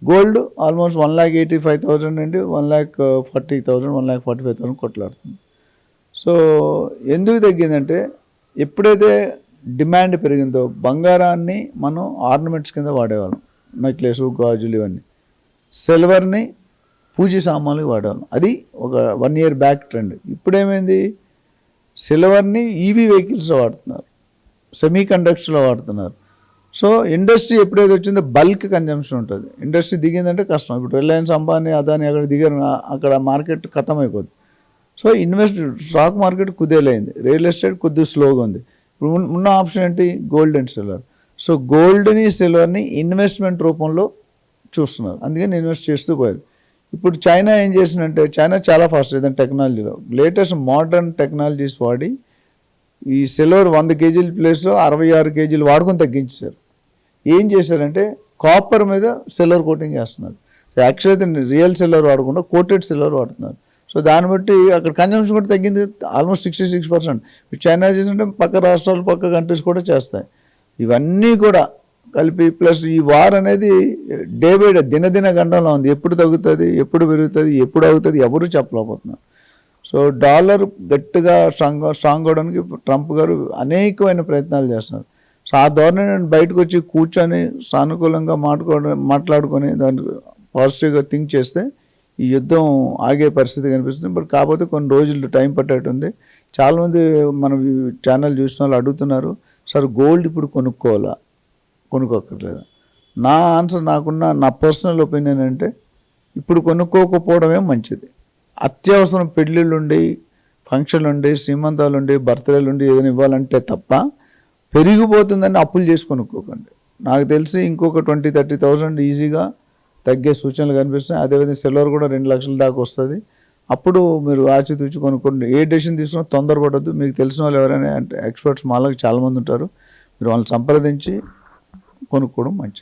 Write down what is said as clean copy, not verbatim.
Gold almost 1,85,000 నుండి 1,40,000 1,45,000 కొట్లాడుతుంది. So ఎందుకు తగ్గిందంటే ఎప్పుడైతే డిమాండ్ పెరిగిందో బంగారాన్ని మనం ఆర్నమెంట్స్ కింద వాడేవాళ్ళం, నెక్లెస్ గాజులు ఇవన్నీ. సిల్వర్ని పూజ సామాన్లు వాడేవాళ్ళం. అది ఒక 1 year బ్యాక్ ట్రెండ్. ఇప్పుడేమైంది, సిల్వర్ని ఈవీ వెహికల్స్లో వాడుతున్నారు, సెమీ కండక్టర్స్లో వాడుతున్నారు. సో ఇండస్ట్రీ ఎప్పుడైతే వచ్చిందో బల్క్ కన్జంప్షన్ ఉంటుంది. ఇండస్ట్రీ దిగిందంటే కష్టం. ఇప్పుడు రిలయన్స్, అంబానీ, అదాని అక్కడ దిగారు, అక్కడ మార్కెట్ ఖతం అయిపోద్ది. సో స్టాక్ మార్కెట్ కుదేలైంది, రియల్ ఎస్టేట్ కొద్దిగా స్లోగా ఉంది. ఇప్పుడు ఉన్న ఆప్షన్ ఏంటి, గోల్డ్ అండ్ సిల్వర్. సో గోల్డ్ని సిల్వర్ని ఇన్వెస్ట్మెంట్ రూపంలో చూస్తున్నారు, అందుకని ఇన్వెస్ట్ చేస్తూ పోయారు. ఇప్పుడు చైనా ఏం చేసిందంటే, చైనా చాలా ఫాస్ట్ ఏదైనా టెక్నాలజీలో లేటెస్ట్ మోడర్న్ టెక్నాలజీస్ వాడి ఈ సిల్వర్ 100 kg ప్లేస్లో 66 kg వాడుకొని తగ్గించారు. ఏం చేశారంటే కాపర్ మీద సిల్వర్ కోటింగ్ చేస్తున్నారు. సో యాక్చువల్లీ రియల్ సిల్వర్ వాడకుండా కోటెడ్ సిల్వర్ వాడుతున్నారు. సో దాన్ని బట్టి అక్కడ కన్జంప్షన్ కూడా తగ్గింది, ఆల్మోస్ట్ 66%. చైనా చేసింటే పక్క రాష్ట్రాలు, పక్క కంట్రీస్ కూడా చేస్తాయి. ఇవన్నీ కూడా కలిపి ప్లస్ ఈ వార్ అనేది డే బై డే దినదిన గంటంలో ఉంది. ఎప్పుడు తగ్గుతుంది, ఎప్పుడు పెరుగుతుంది, ఎప్పుడు అవుతుంది ఎవరు చెప్పలేకపోతున్నారు. సో డాలర్ గట్టిగా స్ట్రాంగ్ అవడానికి ట్రంప్ గారు అనేకమైన ప్రయత్నాలు చేస్తున్నారు. సో ఆ ధోరణి నేను బయటకు వచ్చి కూర్చొని సానుకూలంగా మాట్లాడుకొని దాన్ని పాజిటివ్గా థింక్ చేస్తే ఈ యుద్ధం ఆగే పరిస్థితి కనిపిస్తుంది. బట్ కాకపోతే కొన్ని రోజులు టైం పట్టేటుంది. చాలామంది మన ఛానల్ చూసిన వాళ్ళు అడుగుతున్నారు, సార్ గోల్డ్ ఇప్పుడు కొనుక్కోవాలా, కొనుక్కోక్కర్లేదా? నా ఆన్సర్, నా పర్సనల్ ఒపీనియన్ అంటే ఇప్పుడు కొనుక్కోకపోవడమే మంచిది. అత్యవసరం పెళ్ళిళ్ళు ఉండి, ఫంక్షన్లు ఉండి, శ్రీమంతాలు ఉండి, బర్త్డేలు ఉండి ఏదైనా ఇవ్వాలంటే తప్ప పెరిగిపోతుందని అప్పులు చేసి కొనుక్కోకండి. నాకు తెలిసి ఇంకొక 20,000-30,000 ఈజీగా తగ్గే సూచనలు కనిపిస్తాయి. అదేవిధంగా సిల్వర్ కూడా 2 లక్షల దాకా వస్తుంది. అప్పుడు మీరు ఆచితూచి కొనుక్కోండి. ఏ డెసిషన్ తీసుకున్నా తొందరపడద్దు. మీకు తెలిసిన వాళ్ళు ఎవరైనా అంటే ఎక్స్పర్ట్స్ మాలకు చాలామంది ఉంటారు, మీరు వాళ్ళని సంప్రదించి కొనుక్కోవడం మంచిది.